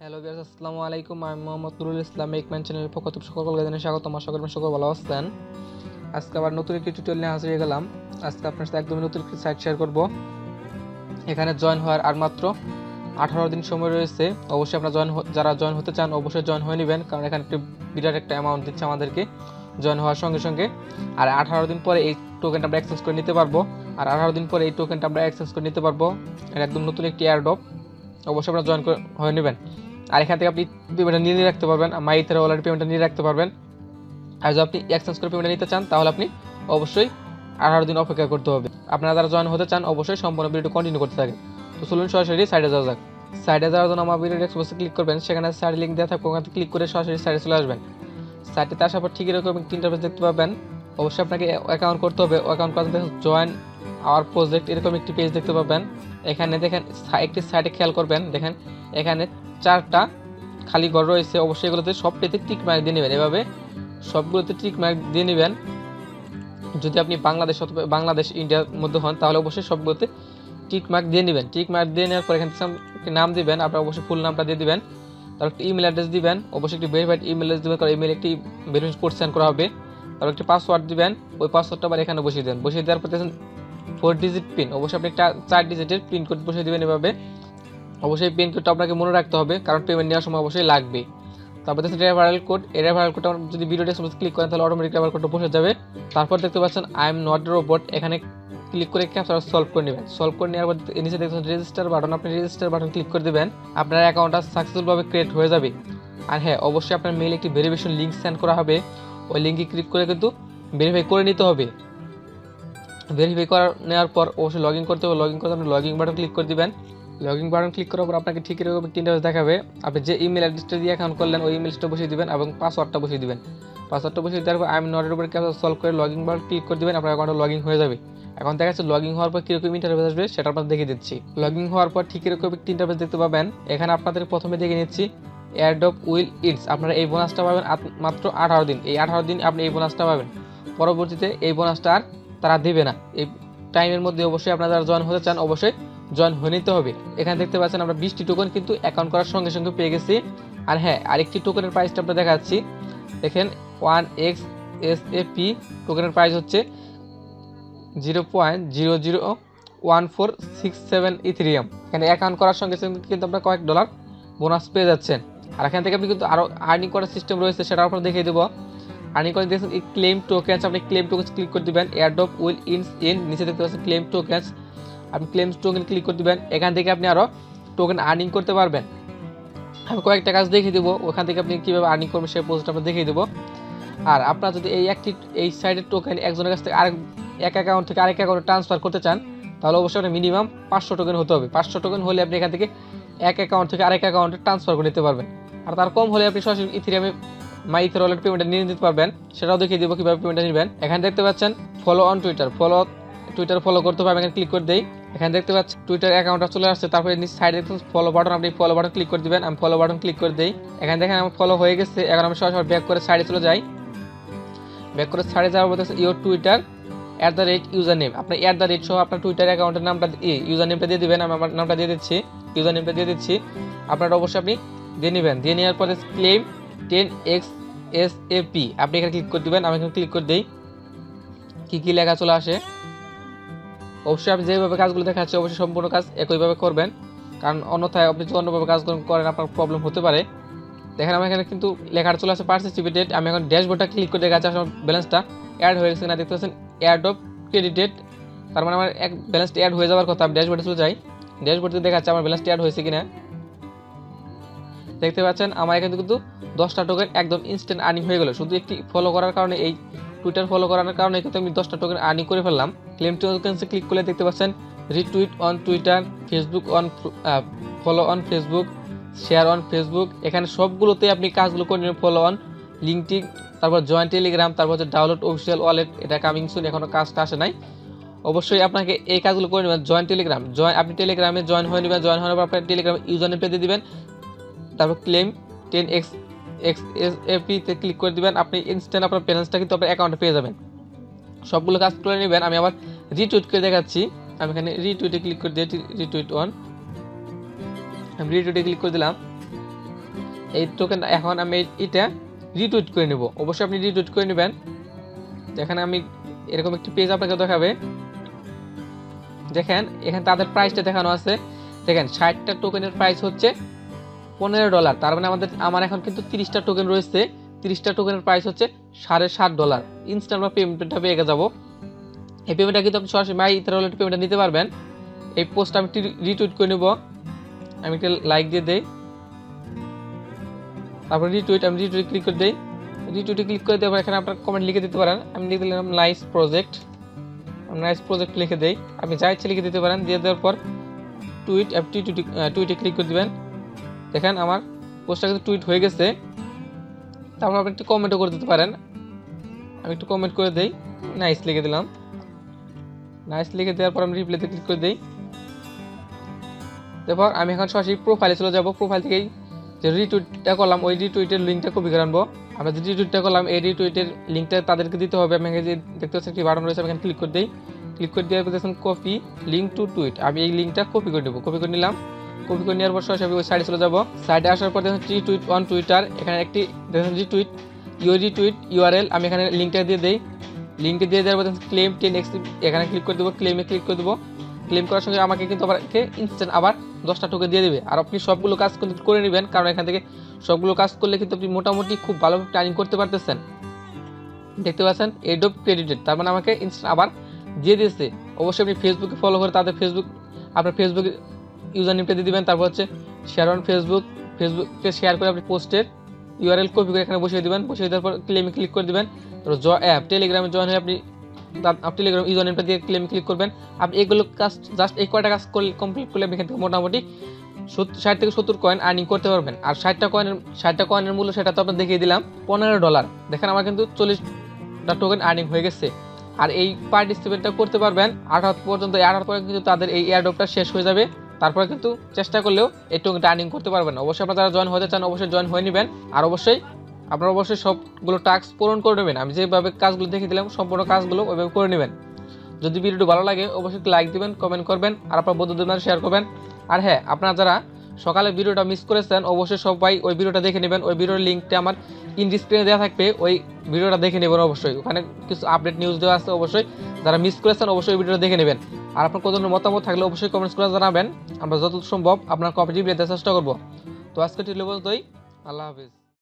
Hello viewers, আসসালামু আলাইকুম। আমি মোহাম্মদ নুরুল ইসলাম। মেকম্যান চ্যানেলের পক্ষ থেকে সকলকে জানাই স্বাগত। আমার সকল ভালো আছেন। আজকে আবার নতুন একটি টিউটোরিয়াল নিয়ে হাজির হয়ে গেলাম। আজকে আপনার সাথে একদমই নতুন একটি সাইট শেয়ার করব। এখানে জয়েন হওয়ার আর মাত্র 18 দিন সময় রয়েছে। অবশ্যই আপনারা যারা জয়েন হতে চান অবশ্যই জয়েন হয়ে নেবেন, কারণ এখানে একটি বিরাট একটা অ্যামাউন্ট দিচ্ছে আমাদেরকে জয়েন হওয়ার সঙ্গে সঙ্গে। আর 18 দিন পরে এই টোকেনটা আমরা এক্সচেঞ্জ করে নিতে পারবো। আর 18 দিন পরে এই টোকেনটা আমরা এক্সচেঞ্জ করে নিতে পারবো। এটা একদম নতুন একটি এয়ারড্রপ। অবশ্যই আপনারা জয়েন হয়ে নেবেন। আর এখান থেকে আপনি পেমেন্টটা নিয়ে রাখতে পারবেন, মাই ইথার ওয়ালেট পেমেন্টটা নিয়ে রাখতে পারবেন। আর যদি আপনি এক্সচেঞ্জ করে পেমেন্টটা নিতে চান তাহলে আপনি অবশ্যই 18 দিন অপেক্ষা করতে হবে। আপনারা যারা জয়েন হতে চান অবশ্যই সম্পূর্ণ ভিডিওটি কন্টিনিউ করতে থাকেন। তো চলুন সরাসরি সাইটে যাওয়া যাক। সাইটে যাওয়ার জন্য আমার ভিডিও ডেসক্রিপশনে ক্লিক করবেন, সেখানে সাইট লিঙ্ক দেওয়া থাকবে, ওখানে ক্লিক করে সরাসরি সাইটে চলে আসবেন। সাইটে আসার পর ঠিক এরকম একটি ইন্টারফেস দেখতে পাবেন। অবশ্যই আপনাকে অ্যাকাউন্ট করতে হবে। অ্যাকাউন্ট করার জন্য জয়েন আওয়ার প্রজেক্ট এরকম একটি পেজ দেখতে পাবেন। এখানে দেখেন একটি সাইটে খেয়াল করবেন, দেখেন এখানে 4টা খালি ঘর রয়েছে। অবশ্যই এগুলোতে সবটাতে টিক মার্ক দিয়ে নেবেন। এভাবে সবগুলোতে টিক মার্ক দিয়ে নেবেন। যদি আপনি বাংলাদেশ ইন্ডিয়ার মধ্যে হন তাহলে অবশ্যই সবগুলোতে টিক মার্ক দিয়ে নেবেন। টিক মার্ক দিয়ে নেওয়ার পর এখানে নাম দিবেন, আপনার অবশ্যই ফুল নামটা দিয়ে দিবেন। তারপর একটি ইমেল অ্যাড্রেস দিবেন, অবশ্যই একটি ভেরিফাইড ইমেল অ্যাড্রেস দিবেন, কারণ ইমেল একটি ভেরিফাইড কোড সেন্ড করা হবে। তারপর একটি পাসওয়ার্ড দিবেন, ওই পাসওয়ার্ডটা আবার এখানে বসিয়ে দেবেন। বসিয়ে দেওয়ার পর 4 ডিজিট পিন, অবশ্যই আপনি একটা 4 ডিজিটের পিন কোড বসিয়ে দেবেন। এভাবে অবশ্যই পিন কোডটা আপনাকে মনে রাখতে হবে, কারণ পেমেন্ট নেওয়ার সময় অবশ্যই লাগবে। তারপর দেখছেন রেফারেল কোড। এই রেফারেল কোডটা যদি ভিডিও ডেসক্রিপশনে ক্লিক করেন তাহলে অটোমেটিক রেফারেল কোডটা বসে যাবে। তারপর দেখতে পাচ্ছেন আই এম নট রোবট, এখানে ক্লিক করে ক্যাপচা সলভ করে নেবেন। সলভ করে নেওয়ার পর নিচে দেখছেন রেজিস্টার বাটন, আপনি রেজিস্টার বাটন ক্লিক করে দেবেন। আপনার অ্যাকাউন্টটা সাকসেসফুলভাবে ক্রিয়েট হয়ে যাবে। আর হ্যাঁ, অবশ্যই আপনার মেইলে একটি ভেরিফিকেশন লিঙ্ক সেন্ড করা হবে। ওই লিঙ্কে ক্লিক করে কিন্তু ভেরিফাই করে নিতে হবে। ভেরিফাই করে নেওয়ার পর অবশ্যই লগ ইন করতে হবে। লগ ইন করতে আপনি লগ ইন বাটন ক্লিক করে দিবেন। লগ ইন বাটন ক্লিক করার পর আপনাকে ঠিক এরকম একটি ইন্টারফেস দেখাবে। আপনি যে ইমেল অ্যাড্রেসটা দিয়ে অ্যাকাউন্ট করলেন ওই ইমেলটা বসিয়ে দিবেন এবং পাসওয়ার্ডটা বসিয়ে দিবেন। পাসওয়ার্ডটা বসিয়ে দেওয়ার পর I am not robot captcha solve করে লগ ইন বাটন ক্লিক করে দিবেন। আপনার অ্যাকাউন্টে লগ ইন হয়ে যাবে। এখন দেখা যাচ্ছে লগ ইন হওয়ার পর কীরকম ইন্টারফেস আসবে সেটা আপনার দেখিয়ে দিচ্ছি। লগ ইন হওয়ার পর ঠিক এরকম একটি ইন্টারফেস দেখতে পাবেন। এখানে আপনাদের প্রথমে দেখে নিচ্ছি এয়ারড্রপ উইল ইটস। আপনারা এই বোনাসটা পাবেন মাত্র 18 দিন। এই 18 দিন আপনি এই বোনাসটা পাবেন। পরবর্তীতে এই বোনাসটা আর তারা দেবে না। এই টাইমের মধ্যে অবশ্যই আপনারা যারা জয়েন হতে চান অবশ্যই জয়েন হয়ে নিতে হবে। এখানে দেখতে পাচ্ছেন আমরা 20টি টোকেন কিন্তু অ্যাকাউন্ট করার সঙ্গে সঙ্গে পেয়ে গেছি। আর হ্যাঁ, আরেকটি টোকেনের প্রাইসটা আপনারা দেখাচ্ছি। দেখেন 1XSAP টোকেনের প্রাইস হচ্ছে 0.001467 ইথেরিয়াম। এখানে অ্যাকাউন্ট করার সঙ্গে সঙ্গে কিন্তু আপনারা কয়েক ডলার বোনাস পেয়ে যাচ্ছেন। আর এখান থেকে আপনি কিন্তু আরও আর্নিং করার সিস্টেম রয়েছে, সেটা আপনারা দেখিয়ে দেবো। আর্নিং করে দেখছেন এই ক্লেম টোকেন্স, আপনি ক্লেম টোকেন্স ক্লিক করে দেবেন। এয়ারড্রপ উইল ইন নিচে দেখতে পাচ্ছেন ক্লেম টোকেন্স, আপনি ক্লেম টোকেন ক্লিক করে দেবেন। এখান থেকে আপনি আরও টোকেন আর্নিং করতে পারবেন। আমি কয়েকটা কাজ দেখিয়ে দেবো, ওখান থেকে আপনি কীভাবে আর্নিং করবেন সেই পোস্টটা আমরা দেখিয়ে দেবো। আর আপনারা যদি এই সাইডের টোকেন একজনের কাছ থেকে এক অ্যাকাউন্ট থেকে আরেক অ্যাকাউন্টে ট্রান্সফার করতে চান তাহলে অবশ্যই আপনার মিনিমাম 500 টোকেন হতে হবে। 500 টোকেন হলে আপনি এখান থেকে এক অ্যাকাউন্ট থেকে আরেক অ্যাকাউন্টে ট্রান্সফার করে নিতে পারবেন। আর তার কম হলে আপনি সরাসরি ইথেরিয়ামে মাই ইথার ওয়ালেট পেমেন্টটা নিয়ে নিতে পারবেন। সেটাও দেখিয়ে দেবো কীভাবে পেমেন্টটা নেবেন। এখানে দেখতে পাচ্ছেন follow on Twitter, Twitter follow করতে পারবেন। এখানে ক্লিক করে দেই। এখানে দেখতে পাচ্ছেন টুইটার অ্যাকাউন্টটা চলে আসছে। তারপরে নিচে সাইডে দেখতে ফলো বাটন, আপনি ফলো বাটন ক্লিক করে দিবেন। আমি ফলো বাটন ক্লিক করে দেই। এখানে দেখেন আমার ফলো হয়ে গেছে। এখন আমি সরাসরি ব্যাক করে সাইডে চলে যাই। ব্যাক করে সাইডে যাওয়ার পর দেখছেন ইউর টুইটার @ইউজার নেম, আপনার @ সহ আপনার টুইটার অ্যাকাউন্টের নামটা ইউজার নেমটা দিয়ে দিবেন। আমি আমার নামটা দিয়ে দিচ্ছি, ইউজার নেমটা দিয়ে দিচ্ছি। আপনারা অবশ্যই আপনি দিয়ে নেবেন। দিয়ে নেওয়ার পরে ক্লেম 10XSAP আপনি এখানে ক্লিক করে দেবেন। আমি এখানে ক্লিক করে দিই। কী লেখা চলে আসে। অবশ্যই আপনি যেভাবে কাজগুলো দেখাচ্ছে অবশ্যই সম্পূর্ণ কাজ একইভাবে করবেন, কারণ অন্যথায় আপনি যদি অন্যভাবে কাজ করেন আপনার প্রবলেম হতে পারে। দেখেন আমার এখানে কিন্তু লেখাটা চলে আসে পার্টিসিপেটেড। আমি এখন ড্যাশবোর্ডটা ক্লিক করে দেখাচ্ছি আমার ব্যালেন্সটা অ্যাড হয়ে গেছে না, দেখতে পাচ্ছেন এয়ারড্রপ ক্রেডিটেড। তার মানে আমার ব্যালেন্সটা অ্যাড হয়ে যাওয়ার কথা। আমি ড্যাশবোর্ডে চলে যাই। ড্যাশবোর্ডে দেখাচ্ছে আমার ব্যালেন্সটা অ্যাড হয়েছে কিনা। দেখতে পাচ্ছেন আমার এখানে কিন্তু 10টা টোকেন একদম ইনস্ট্যান্ট আর্নিং হয়ে গেল। শুধু একটি ফলো করার কারণে, এই টুইটার ফলো করার কারণে কিন্তু আমি 10টা টোকেন আর্নিং করে ফেললাম। ক্লেম টোকেন্সে ক্লিক করলে দেখতে পাচ্ছেন retweet on Twitter, Facebook on follow on Facebook, share on Facebook. এখানে সবগুলোতে আপনি কাজগুলো করে নেবেন। ফলো অন লিঙ্কডিন, তারপর জয়েন টেলিগ্রাম, তারপর হচ্ছে ডাউনলোড অফিসিয়াল ওয়ালেট, এটা কামিং সুন, এখনও কাজটা আসে নাই। অবশ্যই আপনাকে এই কাজগুলো করে নেবেন। জয়েন টেলিগ্রাম, আপনি টেলিগ্রামে জয়েন হয়ে নেবেন। জয়েন হওয়ার পর আপনার টেলিগ্রামে ইউজার নেমটা দিয়ে দিবেন। তারপর ক্লেম 10XSAP-তে ক্লিক করে দিবেন। আপনি ইনস্ট্যান্ট আপনার ব্যালেন্সটা কিন্তু আপনার অ্যাকাউন্টে পেয়ে যাবেন। সবগুলো কাজ করে নেবেন। আমি আবার রিটুইট করে দেখাচ্ছি। আমি এখানে রিটুইটে ক্লিক করে দিই, রিটুইট অন, আমি রিটুইটে ক্লিক করে দিলাম। এই টোকেন এখন আমি এটা রিটুইট করে নেব। অবশ্যই আপনি রিটুইট করে নেবেন। এখানে আমি এরকম একটি পেজ আপনাকে দেখাবে। দেখেন এখানে তাদের প্রাইসটা দেখানো আছে। দেখেন 60টা টোকেনের প্রাইস হচ্ছে $15। তার মানে আমার এখন কিন্তু 30টা টোকেন রয়েছে। 30টা টোকেনের প্রাইস হচ্ছে $7.5। ইনস্ট্যান্ট আমরা পেমেন্টটা পেয়ে যাবো। এই পেমেন্টটা কিন্তু আপনি সরাসরি মাই ইথার ওয়ালেটে পেমেন্টটা নিতে পারবেন। এই পোস্টটা আমি রিটুইট করে নেব। আমি একটা লাইক দিয়ে দেই, তারপর আমি রিটুইট ক্লিক করে দেই। রিটুইটে ক্লিক করে দেওয়ার পর এখানে আপনার কমেন্ট লিখে দিতে পারেন। আমি লিখে দিলাম নাইস প্রজেক্ট লিখে দেই। আপনি যা ইচ্ছে লিখে দিতে পারেন। দিয়ে দেওয়ার পর টুইটে ক্লিক করে দিবেন। দেখেন আমার পোস্টটা কিন্তু টুইট হয়ে গেছে। তারপর আপনি একটু কমেন্টও করে দিতে পারেন। আমি একটু কমেন্ট করে দেই, নাইস লিখে দিলাম। নাইস লিখে দেওয়ার পর আমি রিপ্লাইতে ক্লিক করে দিই। তারপর আমি এখন সরাসরি প্রোফাইলে চলে যাব। প্রোফাইল থেকেই যে রিটুইটটা করলাম ওই রিটুইটের লিঙ্কটা কপি করে আনবো। আমরা যে রিটুইটটা করলাম এই রিটুইটের লিঙ্কটা তাদেরকে দিতে হবে। আমি যে দেখতে পাচ্ছি একটি বাটন রয়েছে, আমি এখানে ক্লিক করে দিই। ক্লিক করে দেওয়ার পর দেখুন কপি লিঙ্ক টু টুইট। আমি এই লিঙ্কটা কপি করে নেব। কপি করে নিলাম। কপি করে নেওয়ার পর সরাসরি ওই সাইডে চলে যাব। সাইডে আসার পর দেখুন রিটুইট অন টুইটার। এখানে একটি দেখুন রিটুইট ইউআরএল আমি এখানে লিঙ্কটা দিয়ে দিই। লিঙ্কটা দিয়ে দেওয়ার পর দেখুন ক্লেম 10x এখানে ক্লিক করে দেবো। ক্লেমে ক্লিক করে দেবো। ক্লেম করার সঙ্গে আমাকে কিন্তু ইনস্ট্যান্ট আবার 10টা টোকেন দিয়ে দেবে। আর আপনি সবগুলো কাজ করে নেবেন, কারণ এখান থেকে সবগুলো কাজ করলে কিন্তু আপনি মোটামুটি খুব ভালোভাবে ট্রেনিং করতে পারতেছেন। দেখতে পাচ্ছেন এডোব ক্রেডিটেড, তার মানে আমাকে ইনস্ট্যান্ট আবার দিয়ে দিয়েছে। অবশ্যই আপনি ফেসবুকে ফলো করে তাদের আপনার ফেসবুক ইউজার নেমটা দিয়ে দিবেন। তারপর হচ্ছে শেয়ার অন ফেসবুকে শেয়ার করে আপনি পোস্টের ইউআরএল কপি করে এখানে বসিয়ে দিবেন। বসিয়ে দেওয়ার পর ক্লেমে ক্লিক করে দিবেন। টেলিগ্রামে জয়েন হয়ে আপনি টেলিগ্রাম ইউজার নেমটা দিয়ে ক্লেমে ক্লিক করবেন। আপনি এগুলো কাজ জাস্ট এই কয়টা কাজ কমপ্লিট করলে আপনি এখান থেকে মোটামুটি 60 থেকে 70 কয়েন আর্নিং করতে পারবেন। আর 60টা কয়েনের মূল্য সেটা তো আপনার দেখিয়ে দিলাম $15। দেখেন আমার কিন্তু 40টা টোকেন আর্নিং হয়ে গেছে। আর এই পার্টিসিপেটটা করতে পারবেন 18 পর্যন্ত। 18 পরে কিন্তু তাদের এই এয়ারড্রপটা শেষ হয়ে যাবে। তারপরে কিন্তু চেষ্টা করলেও এই টোকেনটা আর্নিং করতে পারবেন। অবশ্যই আপনারা যারা জয়েন হতে চান অবশ্যই জয়েন হয়ে নেবেন। আর আপনারা অবশ্যই সবগুলো টাস্ক পূরণ করে নেবেন। আমি যেভাবে কাজগুলো দেখে দিলাম সম্পূর্ণ কাজগুলো ওইভাবে করে নেবেন। যদি ভিডিওটি ভালো লাগে অবশ্যই লাইক দিবেন, কমেন্ট করবেন, আর আপনার বন্ধুদের মাঝে শেয়ার করবেন। আর হ্যাঁ, আপনারা যারা সকালে ভিডিওটা মিস করেছেন অবশ্যই সবাই ওই ভিডিওটা দেখে নেবেন। ওই ভিডিওর লিঙ্কটা আমার স্ক্রিনে দেওয়া থাকবে, ওই ভিডিওটা দেখে নেবেন। অবশ্যই ওখানে কিছু আপডেট নিউজ দেওয়া আছে। অবশ্যই যারা মিস করেছেন অবশ্যই ভিডিওটা দেখে নেবেন। আর আপনার কোনো মতামত থাকলে অবশ্যই কমেন্টস করে জানাবেন। আমরা যতদূর সম্ভব আপনার কপি রিপ্লাই দেওয়ার চেষ্টা করবো। তো আজকে টিলে বলতোই, আল্লাহ হাফিজ।